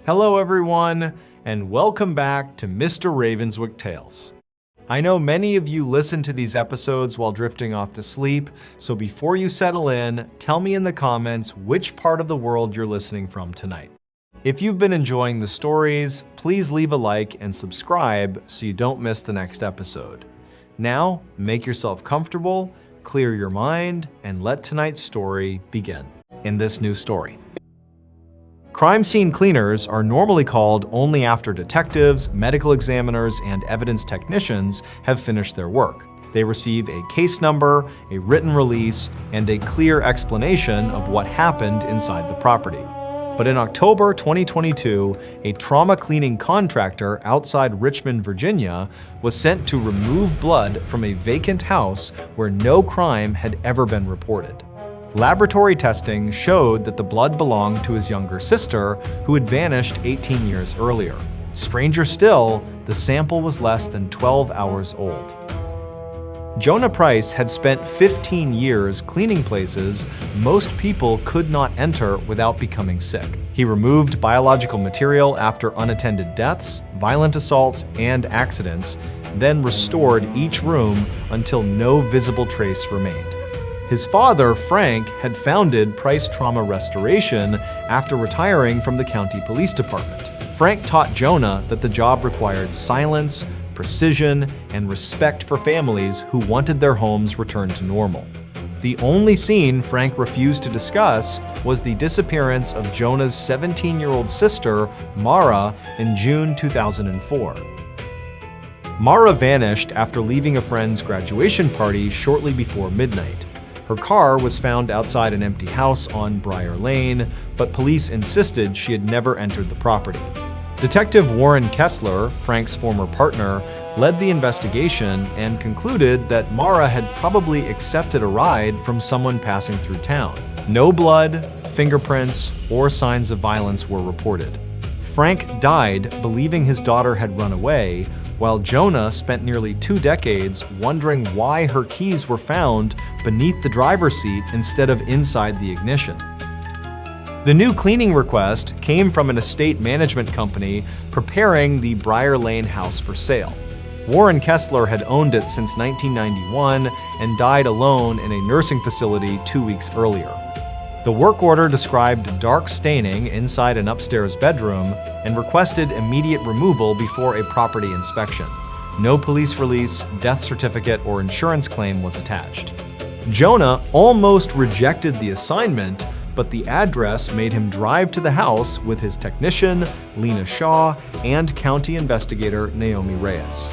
Hello everyone, and welcome back to Mr. Ravenswick Tales. I know many of you listen to these episodes while drifting off to sleep, so before you settle in, tell me in the comments which part of the world you're listening from tonight. If you've been enjoying the stories, please leave a like and subscribe so you don't miss the next episode. Now, make yourself comfortable, clear your mind, and let tonight's story begin. In this new story. Crime scene cleaners are normally called only after detectives, medical examiners, and evidence technicians have finished their work. They receive a case number, a written release, and a clear explanation of what happened inside the property. But in October 2022, a trauma cleaning contractor outside Richmond, Virginia, was sent to remove blood from a vacant house where no crime had ever been reported. Laboratory testing showed that the blood belonged to his younger sister, who had vanished 18 years earlier. Stranger still, the sample was less than 12 hours old. Jonah Price had spent 15 years cleaning places most people could not enter without becoming sick. He removed biological material after unattended deaths, violent assaults, and accidents, then restored each room until no visible trace remained. His father, Frank, had founded Price Trauma Restoration after retiring from the county police department. Frank taught Jonah that the job required silence, precision, and respect for families who wanted their homes returned to normal. The only scene Frank refused to discuss was the disappearance of Jonah's 17-year-old sister, Mara, in June 2004. Mara vanished after leaving a friend's graduation party shortly before midnight. Her car was found outside an empty house on Briar Lane, but police insisted she had never entered the property. Detective Warren Kessler, Frank's former partner, led the investigation and concluded that Mara had probably accepted a ride from someone passing through town. No blood, fingerprints, or signs of violence were reported. Frank died believing his daughter had run away, while Jonah spent nearly 2 decades wondering why her keys were found beneath the driver's seat instead of inside the ignition. The new cleaning request came from an estate management company preparing the Briar Lane house for sale. Warren Kessler had owned it since 1991 and died alone in a nursing facility 2 weeks earlier. The work order described dark staining inside an upstairs bedroom and requested immediate removal before a property inspection. No police release, death certificate, or insurance claim was attached. Jonah almost rejected the assignment, but the address made him drive to the house with his technician, Lena Shaw, and county investigator Naomi Reyes.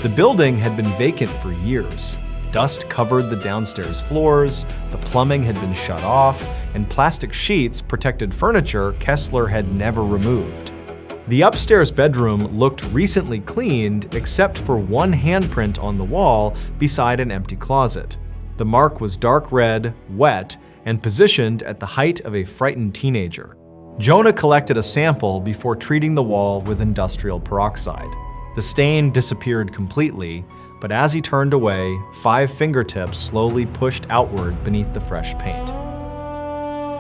The building had been vacant for years. Dust covered the downstairs floors, the plumbing had been shut off, and plastic sheets protected furniture Kessler had never removed. The upstairs bedroom looked recently cleaned except for one handprint on the wall beside an empty closet. The mark was dark red, wet, and positioned at the height of a frightened teenager. Jonah collected a sample before treating the wall with industrial peroxide. The stain disappeared completely, but as he turned away, 5 fingertips slowly pushed outward beneath the fresh paint.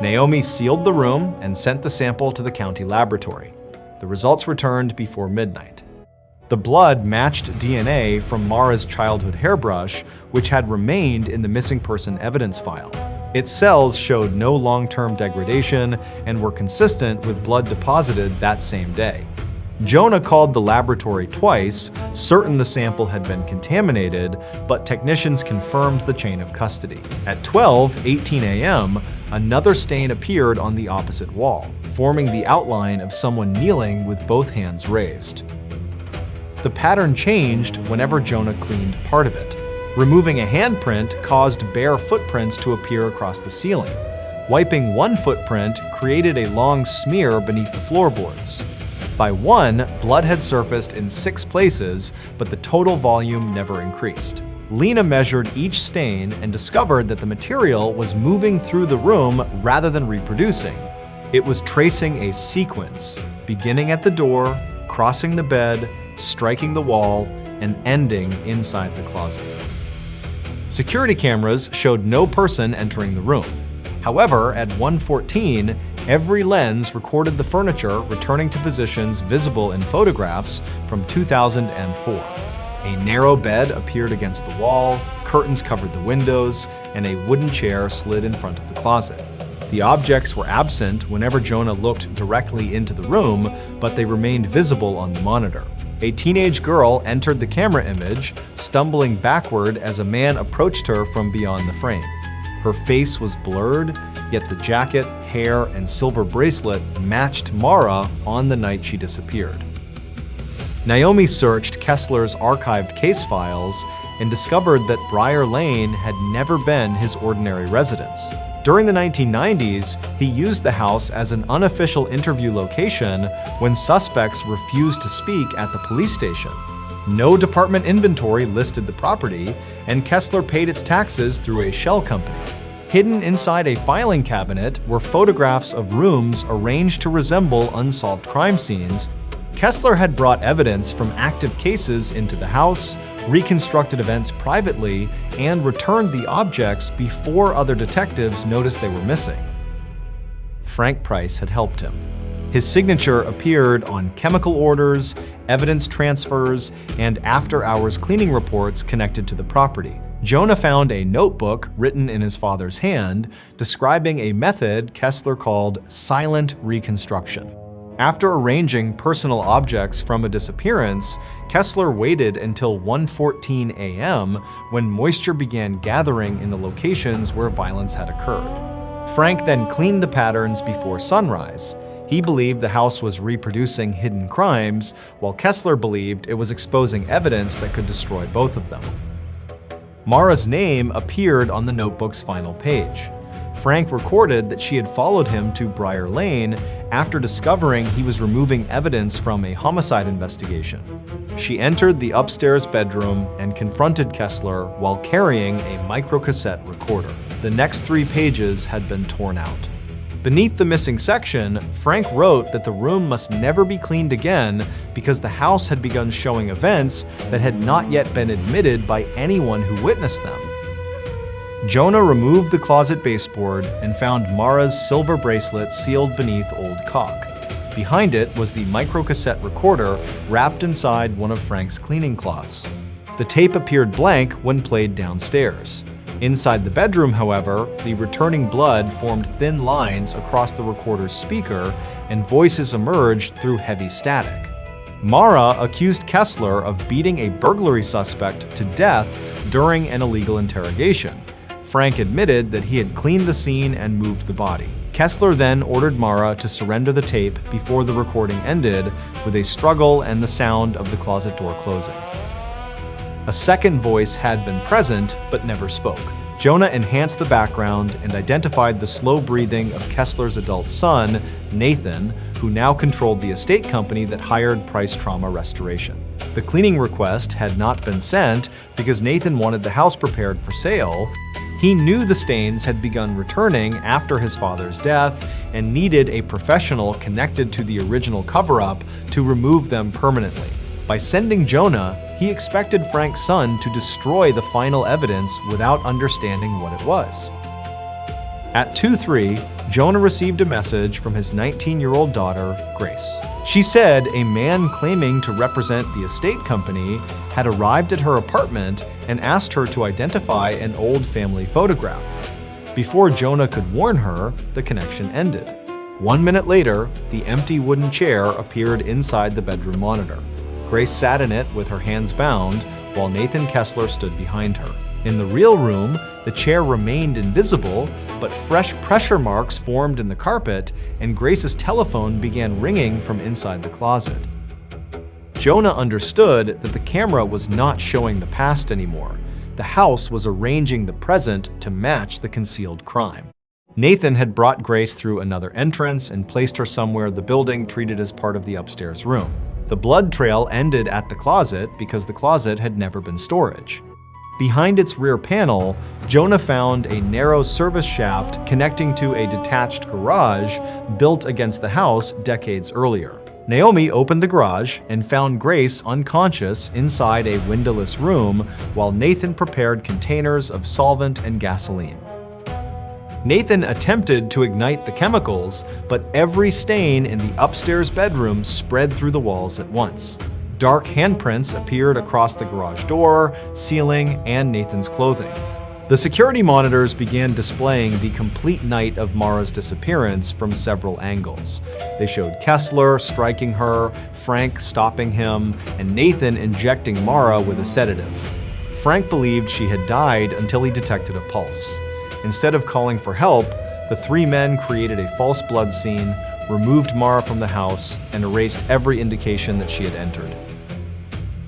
Naomi sealed the room and sent the sample to the county laboratory. The results returned before midnight. The blood matched DNA from Mara's childhood hairbrush, which had remained in the missing person evidence file. Its cells showed no long-term degradation and were consistent with blood deposited that same day. Jonah called the laboratory twice, certain the sample had been contaminated, but technicians confirmed the chain of custody. At 12:18 a.m., another stain appeared on the opposite wall, forming the outline of someone kneeling with both hands raised. The pattern changed whenever Jonah cleaned part of it. Removing a handprint caused bare footprints to appear across the ceiling. Wiping one footprint created a long smear beneath the floorboards. By 1, blood had surfaced in 6 places, but the total volume never increased. Lena measured each stain and discovered that the material was moving through the room rather than reproducing. It was tracing a sequence, beginning at the door, crossing the bed, striking the wall, and ending inside the closet. Security cameras showed no person entering the room. However, at 1:14, every lens recorded the furniture returning to positions visible in photographs from 2004. A narrow bed appeared against the wall, curtains covered the windows, and a wooden chair slid in front of the closet. The objects were absent whenever Jonah looked directly into the room, but they remained visible on the monitor. A teenage girl entered the camera image, stumbling backward as a man approached her from beyond the frame. Her face was blurred, yet the jacket, hair, and silver bracelet matched Mara on the night she disappeared. Naomi searched Kessler's archived case files and discovered that Briar Lane had never been his ordinary residence. During the 1990s, he used the house as an unofficial interview location when suspects refused to speak at the police station. No department inventory listed the property, and Kessler paid its taxes through a shell company. Hidden inside a filing cabinet were photographs of rooms arranged to resemble unsolved crime scenes. Kessler had brought evidence from active cases into the house, reconstructed events privately, and returned the objects before other detectives noticed they were missing. Frank Price had helped him. His signature appeared on chemical orders, evidence transfers, and after-hours cleaning reports connected to the property. Jonah found a notebook written in his father's hand describing a method Kessler called silent reconstruction. After arranging personal objects from a disappearance, Kessler waited until 1:14 a.m. when moisture began gathering in the locations where violence had occurred. Frank then cleaned the patterns before sunrise. He believed the house was reproducing hidden crimes, while Kessler believed it was exposing evidence that could destroy both of them. Mara's name appeared on the notebook's final page. Frank recorded that she had followed him to Briar Lane after discovering he was removing evidence from a homicide investigation. She entered the upstairs bedroom and confronted Kessler while carrying a microcassette recorder. The next 3 pages had been torn out. Beneath the missing section, Frank wrote that the room must never be cleaned again because the house had begun showing events that had not yet been admitted by anyone who witnessed them. Jonah removed the closet baseboard and found Mara's silver bracelet sealed beneath old caulk. Behind it was the microcassette recorder wrapped inside one of Frank's cleaning cloths. The tape appeared blank when played downstairs. Inside the bedroom, however, the returning blood formed thin lines across the recorder's speaker, and voices emerged through heavy static. Mara accused Kessler of beating a burglary suspect to death during an illegal interrogation. Frank admitted that he had cleaned the scene and moved the body. Kessler then ordered Mara to surrender the tape before the recording ended, with a struggle and the sound of the closet door closing. A second voice had been present, but never spoke. Jonah enhanced the background and identified the slow breathing of Kessler's adult son, Nathan, who now controlled the estate company that hired Price Trauma Restoration. The cleaning request had not been sent because Nathan wanted the house prepared for sale. He knew the stains had begun returning after his father's death and needed a professional connected to the original cover-up to remove them permanently. By sending Jonah, he expected Frank's son to destroy the final evidence without understanding what it was. At 2:03, Jonah received a message from his 19-year-old daughter, Grace. She said a man claiming to represent the estate company had arrived at her apartment and asked her to identify an old family photograph. Before Jonah could warn her, the connection ended. 1 minute later, the empty wooden chair appeared inside the bedroom monitor. Grace sat in it with her hands bound, while Nathan Kessler stood behind her. In the real room, the chair remained invisible, but fresh pressure marks formed in the carpet, and Grace's telephone began ringing from inside the closet. Jonah understood that the camera was not showing the past anymore. The house was arranging the present to match the concealed crime. Nathan had brought Grace through another entrance and placed her somewhere the building treated as part of the upstairs room. The blood trail ended at the closet because the closet had never been storage. Behind its rear panel, Jonah found a narrow service shaft connecting to a detached garage built against the house decades earlier. Naomi opened the garage and found Grace unconscious inside a windowless room while Nathan prepared containers of solvent and gasoline. Nathan attempted to ignite the chemicals, but every stain in the upstairs bedroom spread through the walls at once. Dark handprints appeared across the garage door, ceiling, and Nathan's clothing. The security monitors began displaying the complete night of Mara's disappearance from several angles. They showed Kessler striking her, Frank stopping him, and Nathan injecting Mara with a sedative. Frank believed she had died until he detected a pulse. Instead of calling for help, the three men created a false blood scene, removed Mara from the house, and erased every indication that she had entered.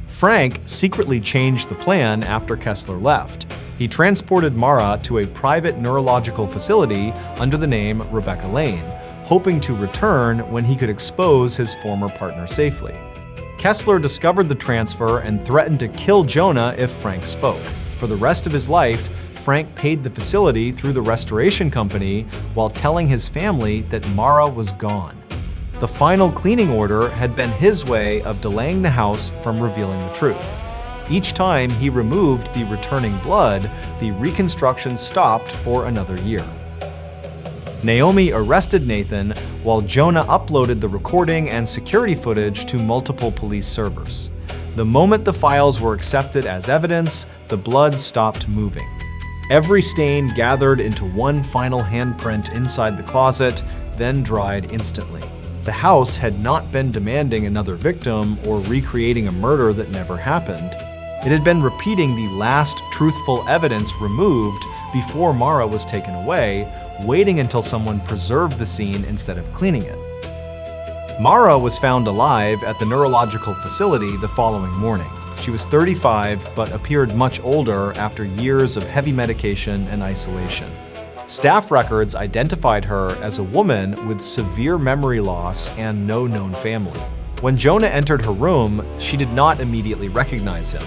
Frank secretly changed the plan after Kessler left. He transported Mara to a private neurological facility under the name Rebecca Lane, hoping to return when he could expose his former partner safely. Kessler discovered the transfer and threatened to kill Jonah if Frank spoke. For the rest of his life, Frank paid the facility through the restoration company while telling his family that Mara was gone. The final cleaning order had been his way of delaying the house from revealing the truth. Each time he removed the returning blood, the reconstruction stopped for another year. Naomi arrested Nathan while Jonah uploaded the recording and security footage to multiple police servers. The moment the files were accepted as evidence, the blood stopped moving. Every stain gathered into one final handprint inside the closet, then dried instantly. The house had not been demanding another victim or recreating a murder that never happened. It had been repeating the last truthful evidence removed before Mara was taken away, waiting until someone preserved the scene instead of cleaning it. Mara was found alive at the neurological facility the following morning. She was 35, but appeared much older after years of heavy medication and isolation. Staff records identified her as a woman with severe memory loss and no known family. When Jonah entered her room, she did not immediately recognize him.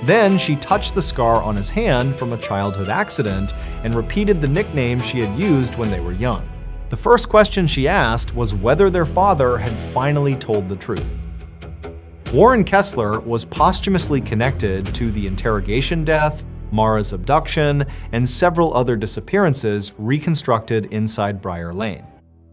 Then she touched the scar on his hand from a childhood accident and repeated the nickname she had used when they were young. The first question she asked was whether their father had finally told the truth. Warren Kessler was posthumously connected to the interrogation death, Mara's abduction, and several other disappearances reconstructed inside Briar Lane.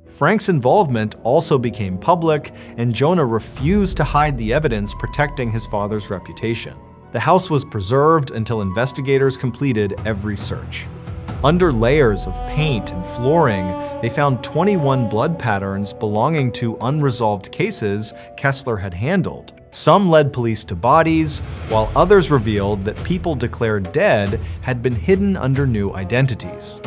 Frank's involvement also became public, and Jonah refused to hide the evidence protecting his father's reputation. The house was preserved until investigators completed every search. Under layers of paint and flooring, they found 21 blood patterns belonging to unresolved cases Kessler had handled. Some led police to bodies, while others revealed that people declared dead had been hidden under new identities.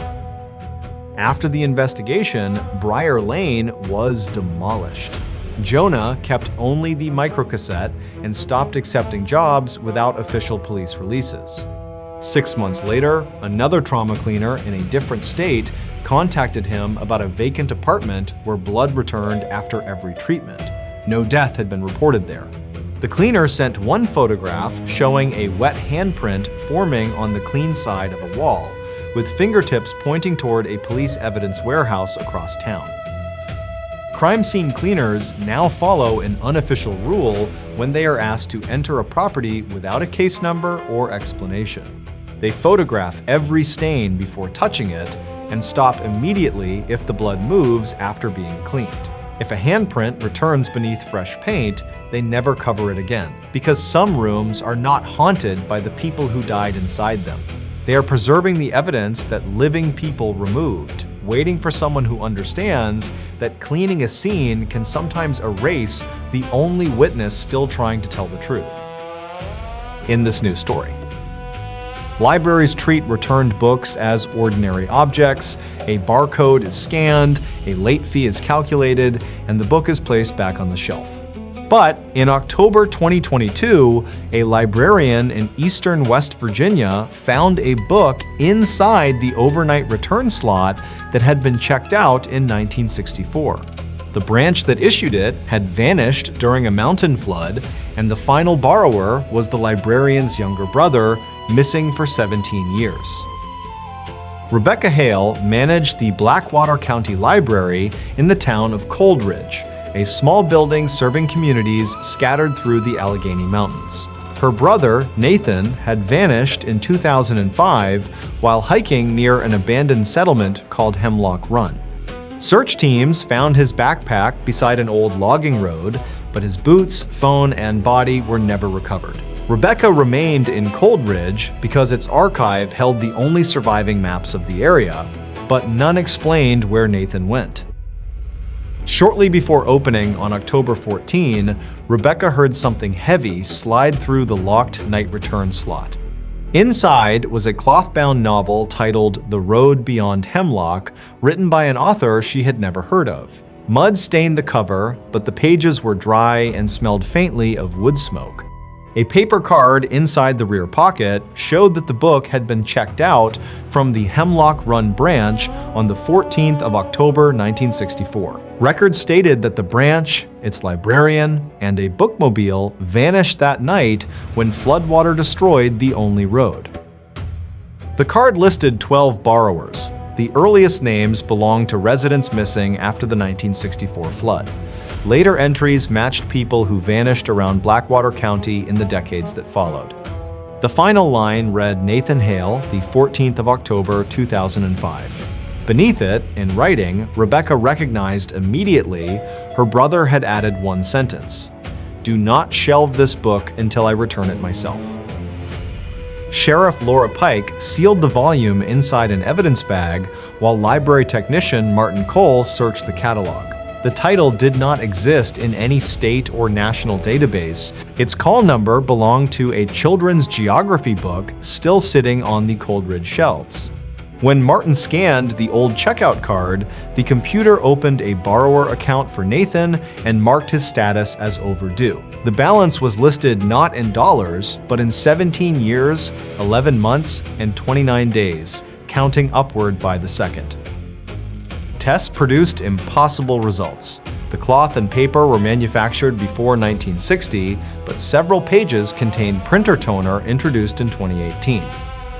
After the investigation, Briar Lane was demolished. Jonah kept only the microcassette and stopped accepting jobs without official police releases. 6 months later, another trauma cleaner in a different state contacted him about a vacant apartment where blood returned after every treatment. No death had been reported there. The cleaner sent one photograph showing a wet handprint forming on the clean side of a wall, with fingertips pointing toward a police evidence warehouse across town. Crime scene cleaners now follow an unofficial rule when they are asked to enter a property without a case number or explanation. They photograph every stain before touching it and stop immediately if the blood moves after being cleaned. If a handprint returns beneath fresh paint, they never cover it again, because some rooms are not haunted by the people who died inside them. They are preserving the evidence that living people removed, waiting for someone who understands that cleaning a scene can sometimes erase the only witness still trying to tell the truth. In this new story, libraries treat returned books as ordinary objects, a barcode is scanned, a late fee is calculated, and the book is placed back on the shelf. But in October 2022, a librarian in eastern West Virginia found a book inside the overnight return slot that had been checked out in 1964. The branch that issued it had vanished during a mountain flood, and the final borrower was the librarian's younger brother, missing for 17 years. Rebecca Hale managed the Blackwater County Library in the town of Coldridge, a small building serving communities scattered through the Allegheny Mountains. Her brother, Nathan, had vanished in 2005 while hiking near an abandoned settlement called Hemlock Run. Search teams found his backpack beside an old logging road, but his boots, phone, and body were never recovered. Rebecca remained in Coldridge because its archive held the only surviving maps of the area, but none explained where Nathan went. Shortly before opening on October 14, Rebecca heard something heavy slide through the locked night return slot. Inside was a cloth-bound novel titled The Road Beyond Hemlock, written by an author she had never heard of. Mud stained the cover, but the pages were dry and smelled faintly of wood smoke. A paper card inside the rear pocket showed that the book had been checked out from the Hemlock Run branch on the 14th of October 1964. Records stated that the branch, its librarian, and a bookmobile vanished that night when floodwater destroyed the only road. The card listed 12 borrowers. The earliest names belonged to residents missing after the 1964 flood. Later entries matched people who vanished around Blackwater County in the decades that followed. The final line read Nathan Hale, the 14th of October, 2005. Beneath it, in writing, Rebecca recognized immediately her brother had added one sentence: "Do not shelve this book until I return it myself." Sheriff Laura Pike sealed the volume inside an evidence bag while library technician Martin Cole searched the catalog. The title did not exist in any state or national database. Its call number belonged to a children's geography book still sitting on the Coldridge shelves. When Martin scanned the old checkout card, the computer opened a borrower account for Nathan and marked his status as overdue. The balance was listed not in dollars, but in 17 years, 11 months, and 29 days, counting upward by the second. Tests produced impossible results. The cloth and paper were manufactured before 1960, but several pages contained printer toner introduced in 2018.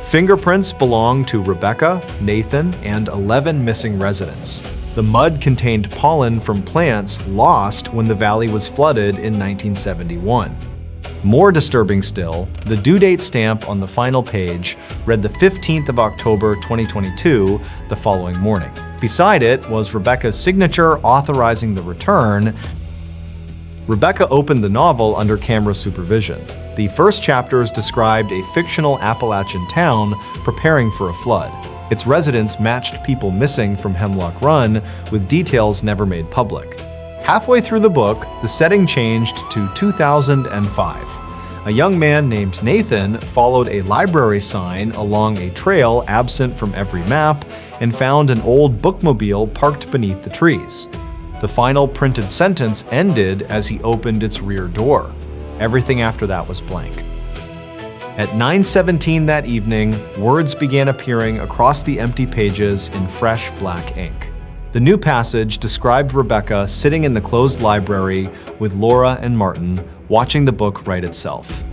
Fingerprints belonged to Rebecca, Nathan, and 11 missing residents. The mud contained pollen from plants lost when the valley was flooded in 1971. More disturbing still, the due date stamp on the final page read the 15th of October 2022, the following morning. Beside it was Rebecca's signature authorizing the return. Rebecca opened the novel under camera supervision. The first chapters described a fictional Appalachian town preparing for a flood. Its residents matched people missing from Hemlock Run with details never made public. Halfway through the book, the setting changed to 2005. A young man named Nathan followed a library sign along a trail absent from every map and found an old bookmobile parked beneath the trees. The final printed sentence ended as he opened its rear door. Everything after that was blank. At 9:17 that evening, words began appearing across the empty pages in fresh black ink. The new passage described Rebecca sitting in the closed library with Laura and Martin, watching the book write itself.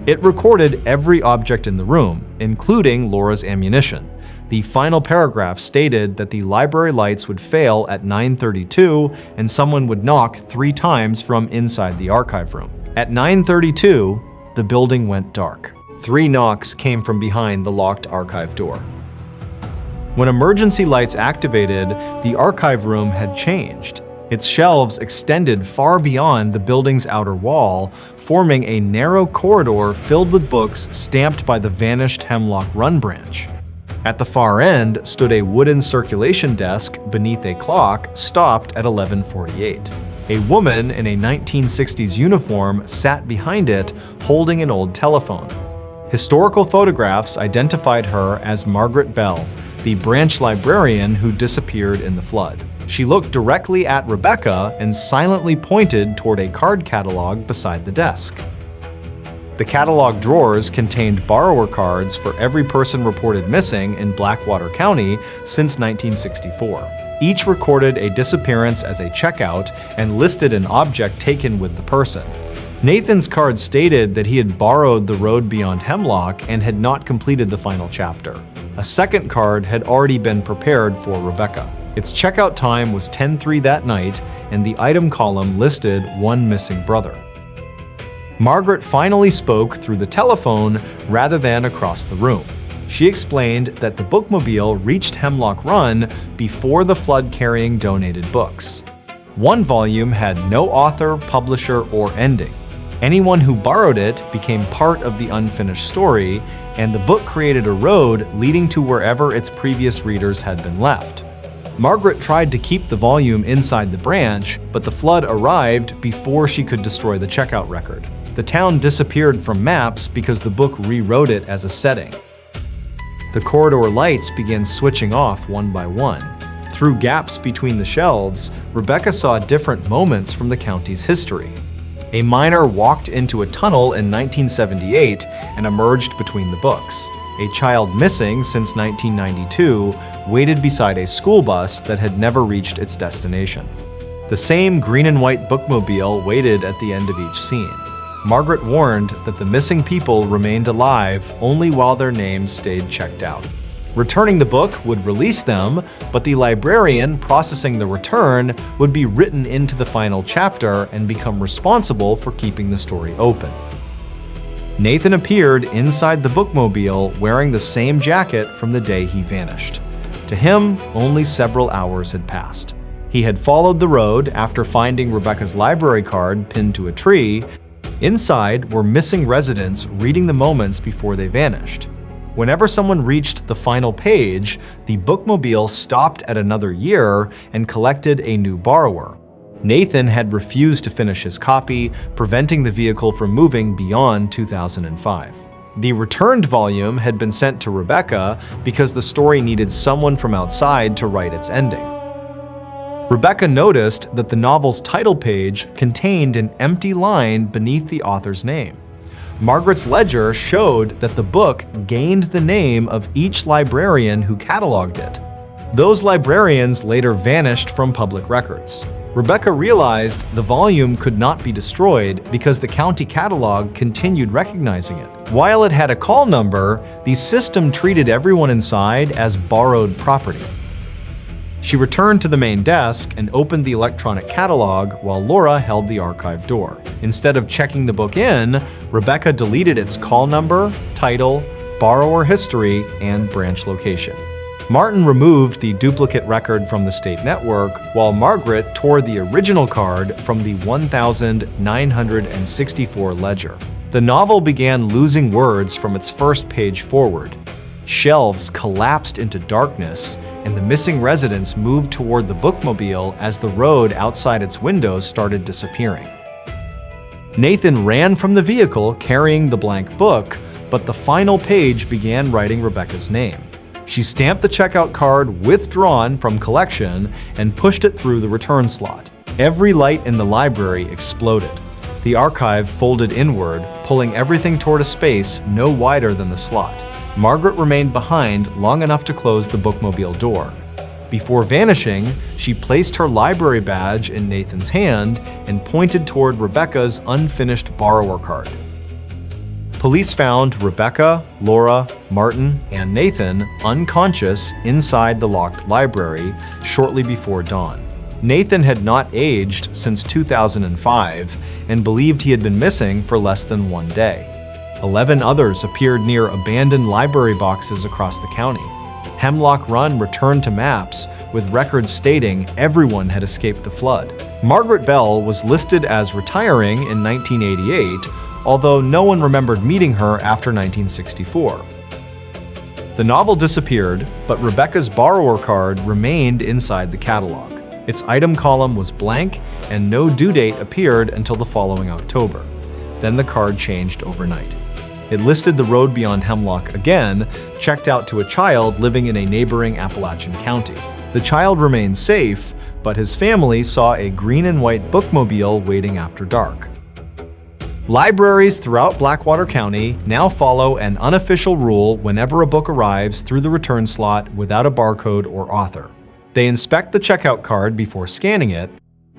It recorded every object in the room, including Laura's ammunition. The final paragraph stated that the library lights would fail at 9:32 and someone would knock 3 times from inside the archive room. At 9:32, the building went dark. 3 knocks came from behind the locked archive door. When emergency lights activated, the archive room had changed. Its shelves extended far beyond the building's outer wall, forming a narrow corridor filled with books stamped by the vanished Hemlock Run branch. At the far end stood a wooden circulation desk beneath a clock stopped at 11:48. A woman in a 1960s uniform sat behind it, holding an old telephone. Historical photographs identified her as Margaret Bell, the branch librarian who disappeared in the flood. She looked directly at Rebecca and silently pointed toward a card catalog beside the desk. The catalog drawers contained borrower cards for every person reported missing in Blackwater County since 1964. Each recorded a disappearance as a checkout and listed an object taken with the person. Nathan's card stated that he had borrowed The Road Beyond Hemlock and had not completed the final chapter. A second card had already been prepared for Rebecca. Its checkout time was 10:03 that night, and the item column listed one missing brother. Margaret finally spoke through the telephone rather than across the room. She explained that the bookmobile reached Hemlock Run before the flood-carrying donated books. One volume had no author, publisher, or ending. Anyone who borrowed it became part of the unfinished story, and the book created a road leading to wherever its previous readers had been left. Margaret tried to keep the volume inside the branch, but the flood arrived before she could destroy the checkout record. The town disappeared from maps because the book rewrote it as a setting. The corridor lights began switching off one by one. Through gaps between the shelves, Rebecca saw different moments from the county's history. A miner walked into a tunnel in 1978 and emerged between the books. A child missing since 1992 waited beside a school bus that had never reached its destination. The same green and white bookmobile waited at the end of each scene. Margaret warned that the missing people remained alive only while their names stayed checked out. Returning the book would release them, but the librarian processing the return would be written into the final chapter and become responsible for keeping the story open. Nathan appeared inside the bookmobile wearing the same jacket from the day he vanished. To him, only several hours had passed. He had followed the road after finding Rebecca's library card pinned to a tree. Inside were missing residents reading the moments before they vanished. Whenever someone reached the final page, the bookmobile stopped at another year and collected a new borrower. Nathan had refused to finish his copy, preventing the vehicle from moving beyond 2005. The returned volume had been sent to Rebecca because the story needed someone from outside to write its ending. Rebecca noticed that the novel's title page contained an empty line beneath the author's name. Margaret's ledger showed that the book gained the name of each librarian who cataloged it. Those librarians later vanished from public records. Rebecca realized the volume could not be destroyed because the county catalog continued recognizing it. While it had a call number, the system treated everyone inside as borrowed property. She returned to the main desk and opened the electronic catalog while Laura held the archive door. Instead of checking the book in, Rebecca deleted its call number, title, borrower history, and branch location. Martin removed the duplicate record from the state network, while Margaret tore the original card from the 1964 ledger. The novel began losing words from its first page forward. Shelves collapsed into darkness, and the missing residents moved toward the bookmobile as the road outside its windows started disappearing. Nathan ran from the vehicle carrying the blank book, but the final page began writing Rebecca's name. She stamped the checkout card withdrawn from collection and pushed it through the return slot. Every light in the library exploded. The archive folded inward, pulling everything toward a space no wider than the slot. Margaret remained behind long enough to close the bookmobile door. Before vanishing, she placed her library badge in Nathan's hand and pointed toward Rebecca's unfinished borrower card. Police found Rebecca, Laura, Martin, and Nathan unconscious inside the locked library shortly before dawn. Nathan had not aged since 2005 and believed he had been missing for less than 1 day. 11 others appeared near abandoned library boxes across the county. Hemlock Run returned to maps with records stating everyone had escaped the flood. Margaret Bell was listed as retiring in 1988, although no one remembered meeting her after 1964. The novel disappeared, but Rebecca's borrower card remained inside the catalog. Its item column was blank, and no due date appeared until the following October. Then the card changed overnight. It listed the road beyond Hemlock again, checked out to a child living in a neighboring Appalachian county. The child remained safe, but his family saw a green and white bookmobile waiting after dark. Libraries throughout Blackwater County now follow an unofficial rule whenever a book arrives through the return slot without a barcode or author. They inspect the checkout card before scanning it.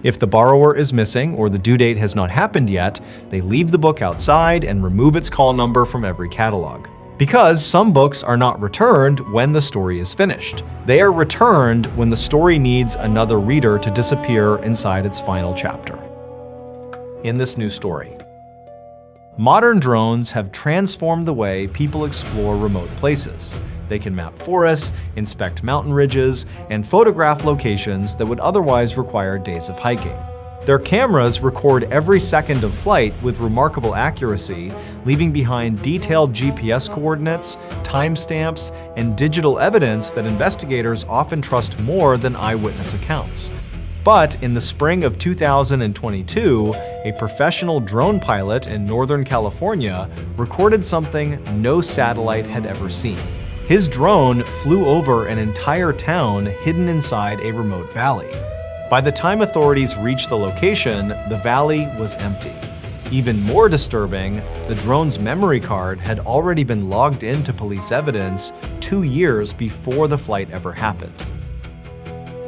If the borrower is missing or the due date has not happened yet, they leave the book outside and remove its call number from every catalog. Because some books are not returned when the story is finished. They are returned when the story needs another reader to disappear inside its final chapter. In this new story, Modern drones have transformed the way people explore remote places. They can map forests, inspect mountain ridges, and photograph locations that would otherwise require days of hiking. Their cameras record every second of flight with remarkable accuracy, leaving behind detailed GPS coordinates, timestamps, and digital evidence that investigators often trust more than eyewitness accounts. But in the spring of 2022, a professional drone pilot in Northern California recorded something no satellite had ever seen. His drone flew over an entire town hidden inside a remote valley. By the time authorities reached the location, the valley was empty. Even more disturbing, the drone's memory card had already been logged into police evidence 2 years before the flight ever happened.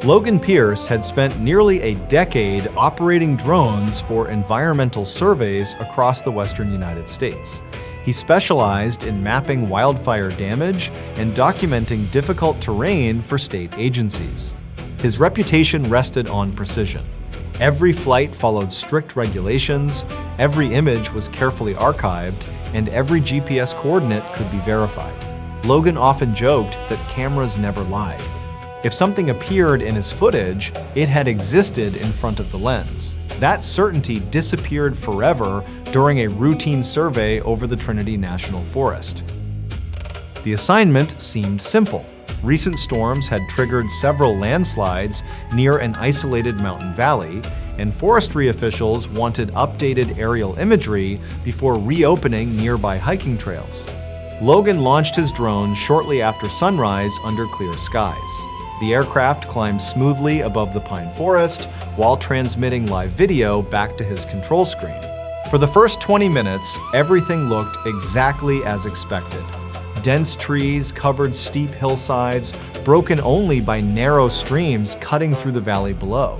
Logan Pierce had spent nearly a decade operating drones for environmental surveys across the western United States. He specialized in mapping wildfire damage and documenting difficult terrain for state agencies. His reputation rested on precision. Every flight followed strict regulations, every image was carefully archived, and every GPS coordinate could be verified. Logan often joked that cameras never lied. If something appeared in his footage, it had existed in front of the lens. That certainty disappeared forever during a routine survey over the Trinity National Forest. The assignment seemed simple. Recent storms had triggered several landslides near an isolated mountain valley, and forestry officials wanted updated aerial imagery before reopening nearby hiking trails. Logan launched his drone shortly after sunrise under clear skies. The aircraft climbed smoothly above the pine forest while transmitting live video back to his control screen. For the first 20 minutes, everything looked exactly as expected. Dense trees covered steep hillsides, broken only by narrow streams cutting through the valley below.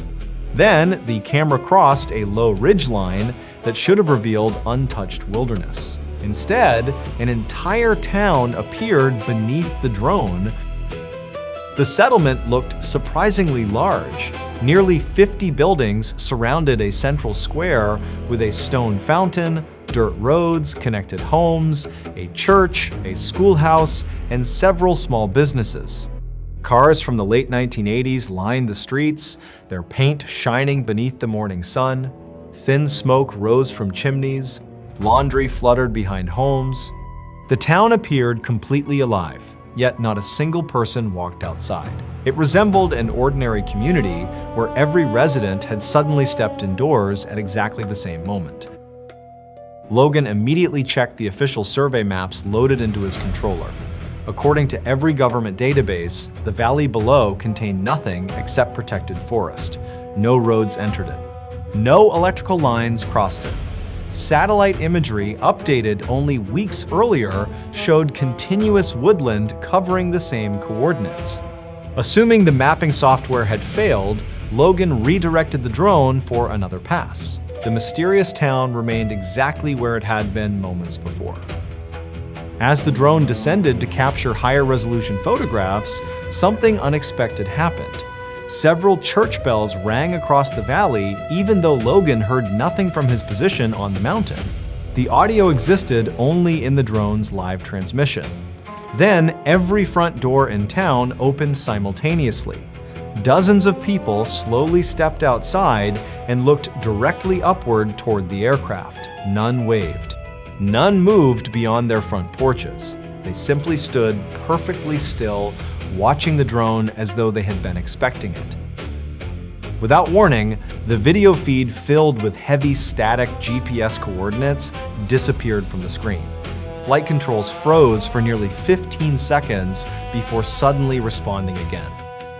Then, the camera crossed a low ridgeline that should have revealed untouched wilderness. Instead, an entire town appeared beneath the drone. The settlement looked surprisingly large. Nearly 50 buildings surrounded a central square with a stone fountain, dirt roads, connected homes, a church, a schoolhouse, and several small businesses. Cars from the late 1980s lined the streets, their paint shining beneath the morning sun. Thin smoke rose from chimneys. Laundry fluttered behind homes. The town appeared completely alive. Yet not a single person walked outside. It resembled an ordinary community where every resident had suddenly stepped indoors at exactly the same moment. Logan immediately checked the official survey maps loaded into his controller. According to every government database, the valley below contained nothing except protected forest. No roads entered it. No electrical lines crossed it. Satellite imagery updated only weeks earlier showed continuous woodland covering the same coordinates. Assuming the mapping software had failed, Logan redirected the drone for another pass. The mysterious town remained exactly where it had been moments before. As the drone descended to capture higher resolution photographs, something unexpected happened. Several church bells rang across the valley, even though Logan heard nothing from his position on the mountain. The audio existed only in the drone's live transmission. Then, every front door in town opened simultaneously. Dozens of people slowly stepped outside and looked directly upward toward the aircraft. None waved. None moved beyond their front porches. They simply stood perfectly still, watching the drone as though they had been expecting it. Without warning, the video feed filled with heavy static GPS coordinates disappeared from the screen. Flight controls froze for nearly 15 seconds before suddenly responding again.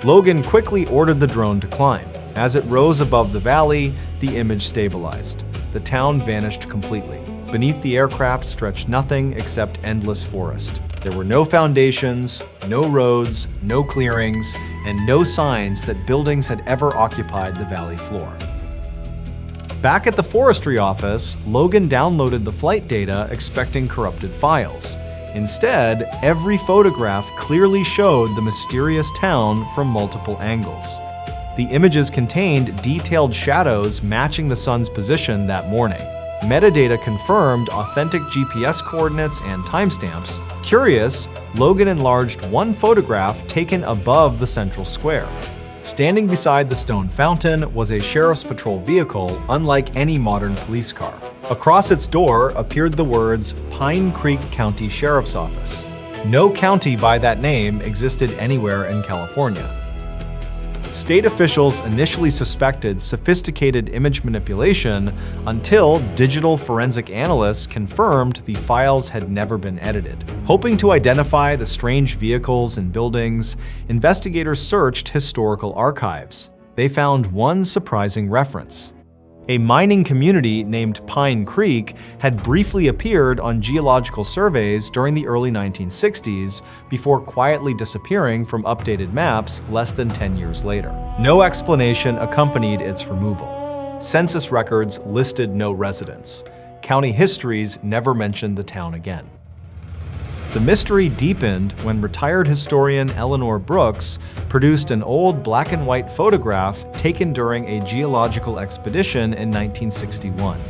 Logan quickly ordered the drone to climb. As it rose above the valley, the image stabilized. The town vanished completely. Beneath the aircraft stretched nothing except endless forest. There were no foundations, no roads, no clearings, and no signs that buildings had ever occupied the valley floor. Back at the forestry office, Logan downloaded the flight data expecting corrupted files. Instead, every photograph clearly showed the mysterious town from multiple angles. The images contained detailed shadows matching the sun's position that morning. Metadata confirmed authentic GPS coordinates and timestamps. Curious, Logan enlarged one photograph taken above the central square. Standing beside the stone fountain was a sheriff's patrol vehicle unlike any modern police car. Across its door appeared the words Pine Creek County Sheriff's Office. No county by that name existed anywhere in California. State officials initially suspected sophisticated image manipulation until digital forensic analysts confirmed the files had never been edited. Hoping to identify the strange vehicles and buildings, investigators searched historical archives. They found one surprising reference. A mining community named Pine Creek had briefly appeared on geological surveys during the early 1960s before quietly disappearing from updated maps less than 10 years later. No explanation accompanied its removal. Census records listed no residents. County histories never mentioned the town again. The mystery deepened when retired historian Eleanor Brooks produced an old black and white photograph taken during a geological expedition in 1961.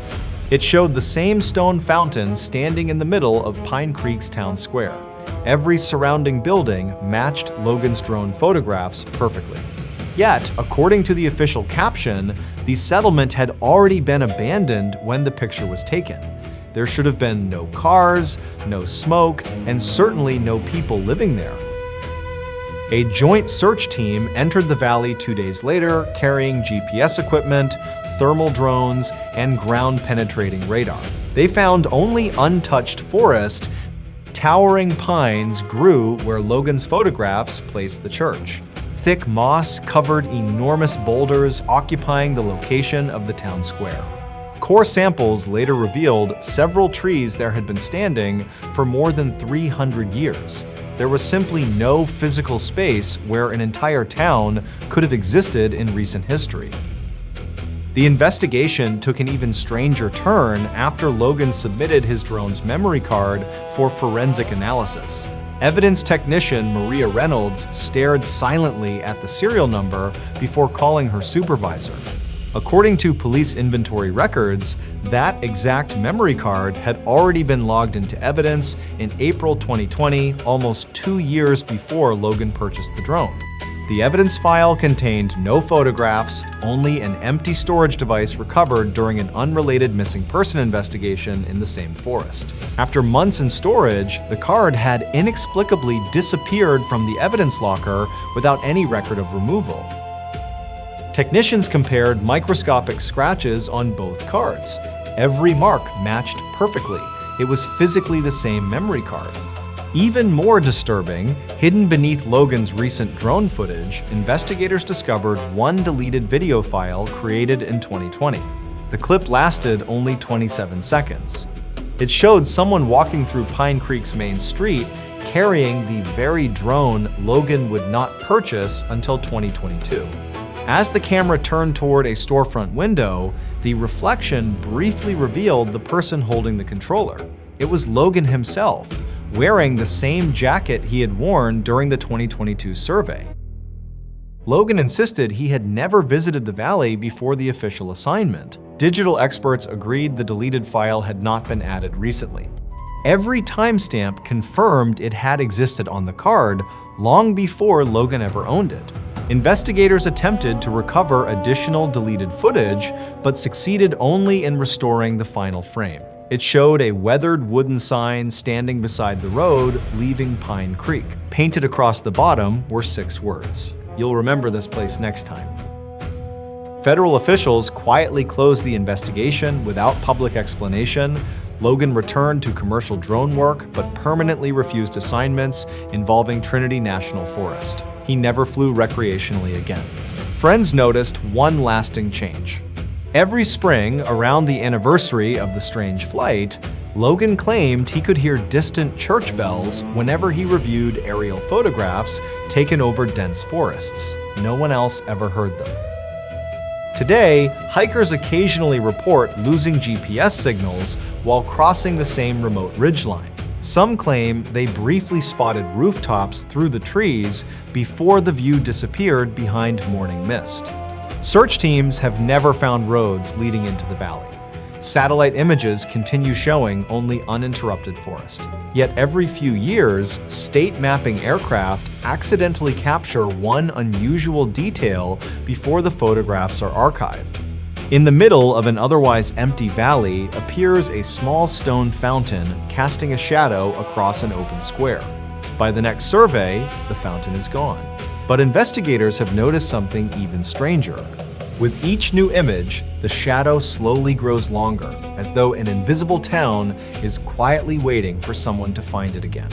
It showed the same stone fountain standing in the middle of Pine Creek's town square. Every surrounding building matched Logan's drone photographs perfectly. Yet, according to the official caption, the settlement had already been abandoned when the picture was taken. There should have been no cars, no smoke, and certainly no people living there. A joint search team entered the valley 2 days later, carrying GPS equipment, thermal drones, and ground-penetrating radar. They found only untouched forest. Towering pines grew where Logan's photographs placed the church. Thick moss covered enormous boulders occupying the location of the town square. Core samples later revealed several trees there had been standing for more than 300 years. There was simply no physical space where an entire town could have existed in recent history. The investigation took an even stranger turn after Logan submitted his drone's memory card for forensic analysis. Evidence technician Maria Reynolds stared silently at the serial number before calling her supervisor. According to police inventory records, that exact memory card had already been logged into evidence in April 2020, almost 2 years before Logan purchased the drone. The evidence file contained no photographs, only an empty storage device recovered during an unrelated missing person investigation in the same forest. After months in storage, the card had inexplicably disappeared from the evidence locker without any record of removal. Technicians compared microscopic scratches on both cards. Every mark matched perfectly. It was physically the same memory card. Even more disturbing, hidden beneath Logan's recent drone footage, investigators discovered one deleted video file created in 2020. The clip lasted only 27 seconds. It showed someone walking through Pine Creek's main street carrying the very drone Logan would not purchase until 2022. As the camera turned toward a storefront window, the reflection briefly revealed the person holding the controller. It was Logan himself, wearing the same jacket he had worn during the 2022 survey. Logan insisted he had never visited the valley before the official assignment. Digital experts agreed the deleted file had not been added recently. Every timestamp confirmed it had existed on the card long before Logan ever owned it. Investigators attempted to recover additional deleted footage, but succeeded only in restoring the final frame. It showed a weathered wooden sign standing beside the road, leaving Pine Creek. Painted across the bottom were 6 words. You'll remember this place next time. Federal officials quietly closed the investigation without public explanation. Logan returned to commercial drone work, but permanently refused assignments involving Trinity National Forest. He never flew recreationally again. Friends noticed one lasting change. Every spring, around the anniversary of the strange flight, Logan claimed he could hear distant church bells whenever he reviewed aerial photographs taken over dense forests. No one else ever heard them. Today, hikers occasionally report losing GPS signals while crossing the same remote ridgeline. Some claim they briefly spotted rooftops through the trees before the view disappeared behind morning mist. Search teams have never found roads leading into the valley. Satellite images continue showing only uninterrupted forest. Yet every few years, state mapping aircraft accidentally capture one unusual detail before the photographs are archived. In the middle of an otherwise empty valley appears a small stone fountain casting a shadow across an open square. By the next survey, the fountain is gone. But investigators have noticed something even stranger. With each new image, the shadow slowly grows longer, as though an invisible town is quietly waiting for someone to find it again.